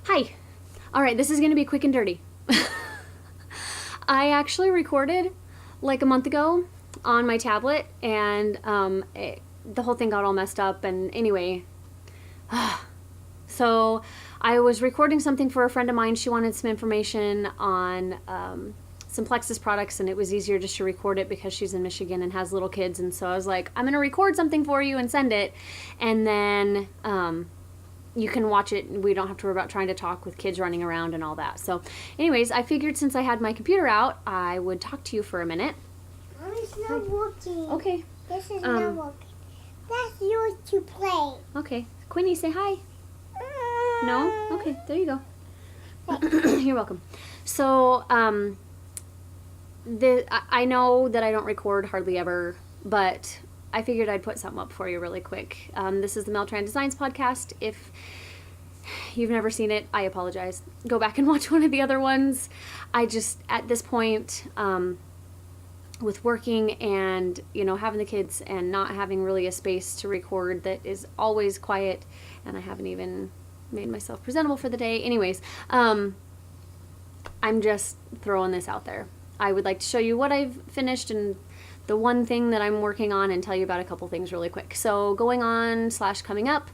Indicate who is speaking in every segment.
Speaker 1: Hi. All right, this is going to be quick and dirty. I actually recorded like a month ago on my tablet, and the whole thing got all messed up. And anyway, so I was recording something for a friend of mine. She wanted some information on some Plexus products, and it was easier just to record it because she's in Michigan and has little kids. And so I was like, I'm going to record something for you and send it, and then you can watch it. We don't have to worry about trying to talk with kids running around and all that. So anyways, I figured since I had my computer out, I would talk to you for a minute.
Speaker 2: It's not working.
Speaker 1: Okay.
Speaker 2: This is not working. That's yours to play.
Speaker 1: Okay. Quinny, say hi. No? Okay, there you go. You're welcome. So, I know that I don't record hardly ever, but I figured I'd put something up for you really quick. This is the Mel-Tran Designs podcast. If you've never seen it, I apologize. Go back and watch one of the other ones. I just, at this point, with working and, having the kids and not having really a space to record that is always quiet, and I haven't even made myself presentable for the day. Anyways, I'm just throwing this out there. I would like to show you what I've finished and the one thing that I'm working on, and tell you about a couple things really quick. So coming up,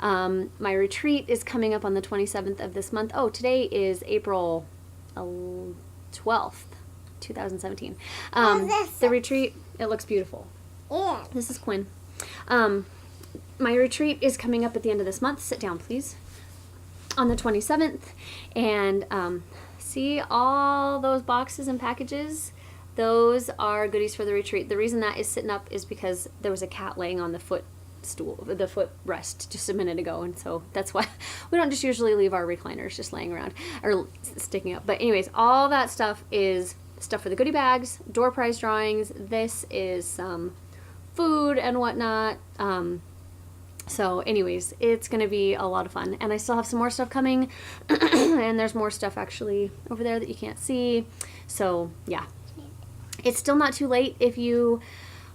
Speaker 1: my retreat is coming up on the 27th of this month. Oh, today is April 12th, 2017. The retreat, it looks beautiful.
Speaker 2: Yeah.
Speaker 1: This is Quinn. My retreat is coming up at the end of this month. Sit down, please. On the 27th. And see all those boxes and packages? Those are goodies for the retreat. The reason that is sitting up is because there was a cat laying on the footrest just a minute ago, and so that's why we don't just usually leave our recliners just laying around or sticking up. But anyways, all that stuff is stuff for the goodie bags, door prize drawings. This is some food and whatnot. So anyways, it's going to be a lot of fun. And I still have some more stuff coming. And there's more stuff actually over there that you can't see. So yeah, it's still not too late if you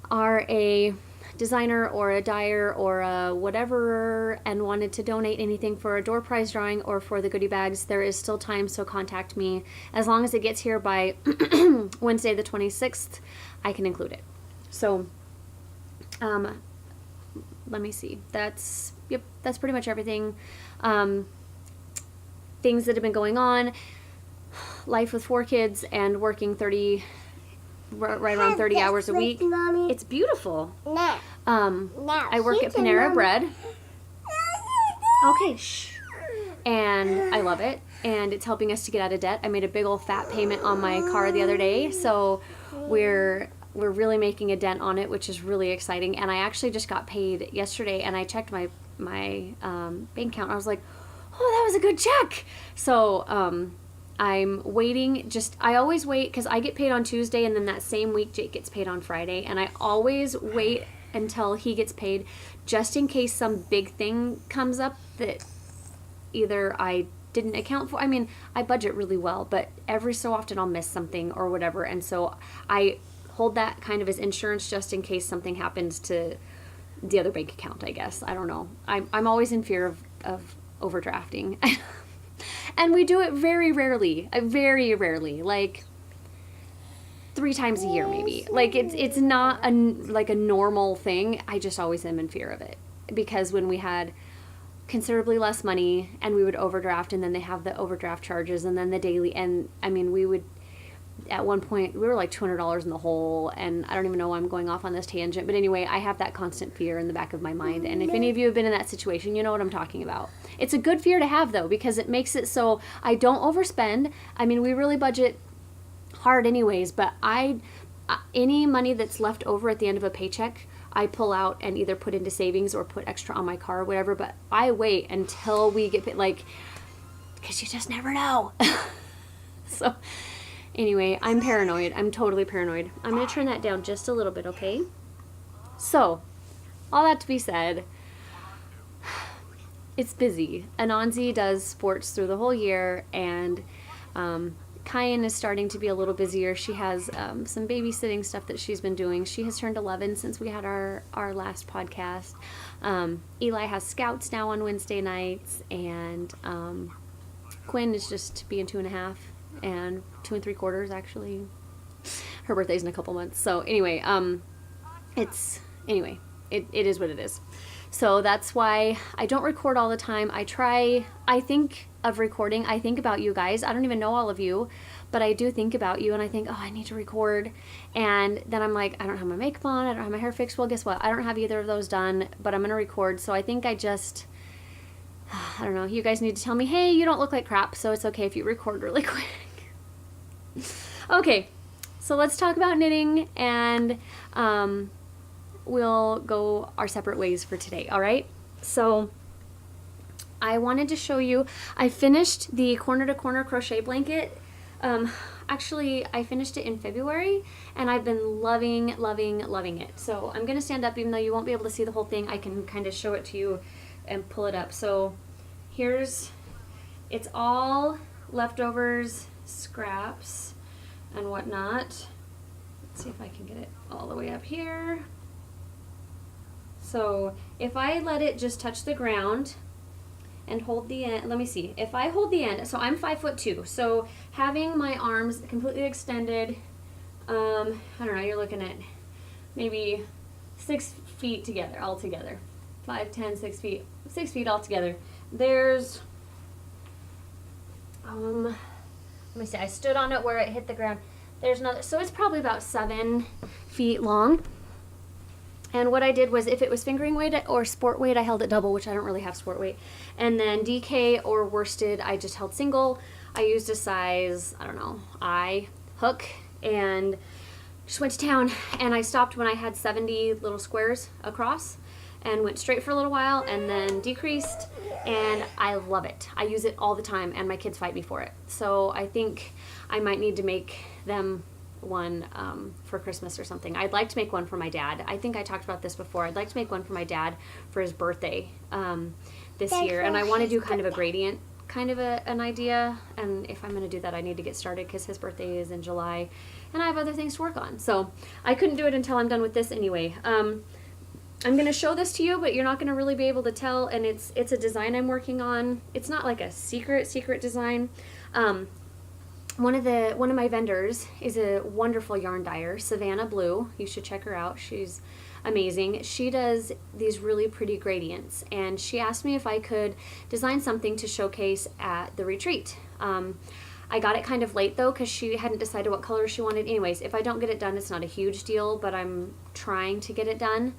Speaker 1: are a designer or a dyer or a whatever and wanted to donate anything for a door prize drawing or for the goodie bags. There is still time, so contact me. As long as it gets here by Wednesday the 26th, I can include it. So let me see. That's pretty much everything. Things that have been going on. Life with 4 kids and working right around 30 hours a week.
Speaker 2: Mommy.
Speaker 1: It's beautiful.
Speaker 2: Now.
Speaker 1: I work at Panera Bread. Okay, shh. And I love it. And it's helping us to get out of debt. I made a big old fat payment on my car the other day, so we're really making a dent on it, which is really exciting. And I actually just got paid yesterday, and I checked my bank account. I was like, oh, that was a good check. So I'm waiting. I always wait because I get paid on Tuesday, and then that same week Jake gets paid on Friday. And I always wait until he gets paid just in case some big thing comes up that either I didn't account for. I mean, I budget really well, but every so often I'll miss something or whatever. And so I hold that kind of as insurance just in case something happens to the other bank account, I guess. I don't know. I'm always in fear of overdrafting. And we do it very rarely, like 3 times a year maybe. Like it's not a normal thing. I just always am in fear of it because when we had considerably less money and we would overdraft, and then they have the overdraft charges and then the daily, and I mean we would, at one point we were like $200 in the hole, and I don't even know why I'm going off on this tangent, but anyway, I have that constant fear in the back of my mind. And if any of you have been in that situation, you know what I'm talking about. It's a good fear to have though, because it makes it so I don't overspend. I mean, we really budget hard anyways, but any money that's left over at the end of a paycheck, I pull out and either put into savings or put extra on my car or whatever. But I wait until we get paid, because you just never know. So anyway, I'm paranoid. I'm totally paranoid. I'm going to turn that down just a little bit, okay? So, all that to be said, it's busy. Anansi does sports through the whole year, and Kyan is starting to be a little busier. She has some babysitting stuff that she's been doing. She has turned 11 since we had our last podcast. Eli has scouts now on Wednesday nights, and Quinn is just being 2.5 and 2 3/4 actually. Her birthday's in a couple months. So anyway, it is what it is. So that's why I don't record all the time. I think of recording. I think about you guys. I don't even know all of you, but I do think about you, and I think, oh, I need to record. And then I'm like, I don't have my makeup on. I don't have my hair fixed. Well, guess what? I don't have either of those done, but I'm going to record. So I think I don't know. You guys need to tell me, hey, you don't look like crap, so it's okay if you record really quick. Okay, so let's talk about knitting, and we'll go our separate ways for today, all right? So I wanted to show you, I finished the corner to corner crochet blanket. Actually, I finished it in February, and I've been loving it. So I'm going to stand up, even though you won't be able to see the whole thing. I can kind of show it to you and pull it up. So it's all leftovers, scraps, and whatnot. Let's see if I can get it all the way up here. So if I let it just touch the ground and hold the end, let me see. If I hold the end, so I'm 5'2", so having my arms completely extended, I don't know, you're looking at maybe 6 feet together, all together. 5, 10, 6 feet, 6 feet all together. There's, let me see, I stood on it where it hit the ground. There's another, so it's probably about 7 feet long. And what I did was, if it was fingering weight or sport weight, I held it double, which I don't really have sport weight. And then DK or worsted, I just held single. I used a size, I don't know, I hook, and just went to town. And I stopped when I had 70 little squares across, and went straight for a little while, and then decreased, and I love it. I use it all the time, and my kids fight me for it. So I think I might need to make them one for Christmas or something. I'd like to make one for my dad. I think I talked about this before. I'd like to make one for my dad for his birthday this year, and I want to do kind of a gradient kind of an idea, and if I'm going to do that, I need to get started because his birthday is in July, and I have other things to work on. So I couldn't do it until I'm done with this anyway. I'm going to show this to you, but you're not going to really be able to tell, and it's a design I'm working on. It's not like a secret design. One of my vendors is a wonderful yarn dyer, Savannah Blue. You should check her out. She's amazing. She does these really pretty gradients, and she asked me if I could design something to showcase at the retreat. I got it kind of late though, because she hadn't decided what color she wanted. Anyways, if I don't get it done, it's not a huge deal, but I'm trying to get it done.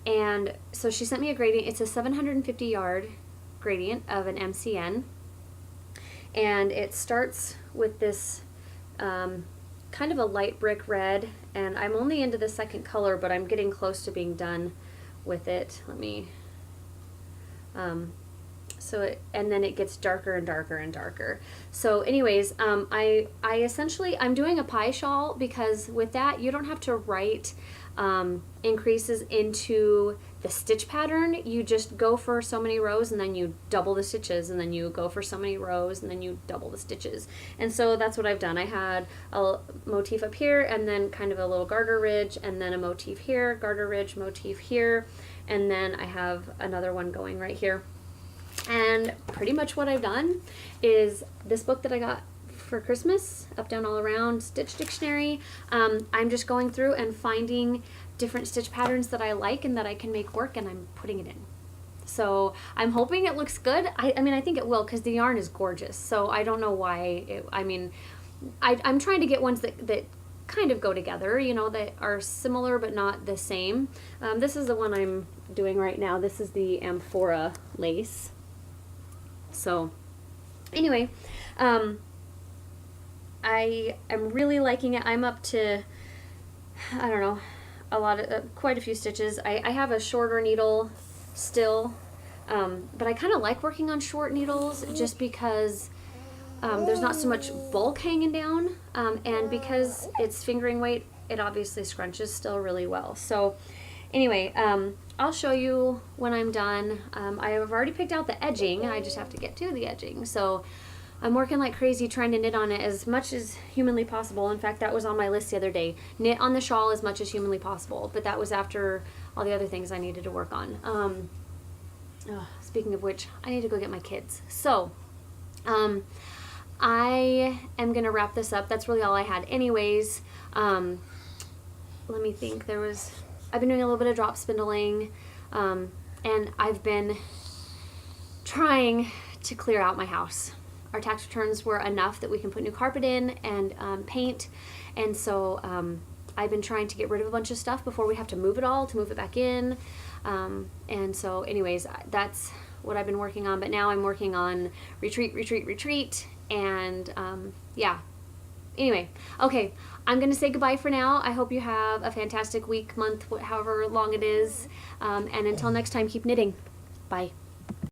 Speaker 1: And so she sent me a gradient. It's a 750 yard gradient of an MCN. And it starts with this kind of a light brick red, and I'm only into the second color, but I'm getting close to being done with it. Let me, and then it gets darker and darker and darker. So anyways, I essentially, I'm doing a pie shawl, because with that, you don't have to write increases into the stitch pattern. You just go for so many rows, and then you double the stitches, and then you go for so many rows, and then you double the stitches. And so that's what I've done. I had a motif up here, and then kind of a little garter ridge, and then a motif here, garter ridge, motif here, and then I have another one going right here. And pretty much what I've done is this book that I got for Christmas, Up, Down, All Around Stitch Dictionary. I'm just going through and finding different stitch patterns that I like and that I can make work, and I'm putting it in. So I'm hoping it looks good. I mean, I think it will, because the yarn is gorgeous. So I don't know why. I'm trying to get ones that kind of go together, you know, that are similar but not the same. This is the one I'm doing right now. This is the Amphora lace. So anyway, I am really liking it. I'm up to, I don't know, quite a few stitches. I have a shorter needle still, but I kind of like working on short needles just because there's not so much bulk hanging down, and because it's fingering weight, it obviously scrunches still really well. So anyway, I'll show you when I'm done. I have already picked out the edging. I just have to get to the edging. So I'm working like crazy trying to knit on it as much as humanly possible. In fact, that was on my list the other day. Knit on the shawl as much as humanly possible. But that was after all the other things I needed to work on. Speaking of which, I need to go get my kids. So I am going to wrap this up. That's really all I had anyways. Let me think. I've been doing a little bit of drop spindling, and I've been trying to clear out my house. Our tax returns were enough that we can put new carpet in and paint, and so I've been trying to get rid of a bunch of stuff before we have to move it back in. And so anyways, that's what I've been working on, but now I'm working on retreat, and yeah. Anyway, okay, I'm going to say goodbye for now. I hope you have a fantastic week, month, however long it is, and until next time, keep knitting. Bye.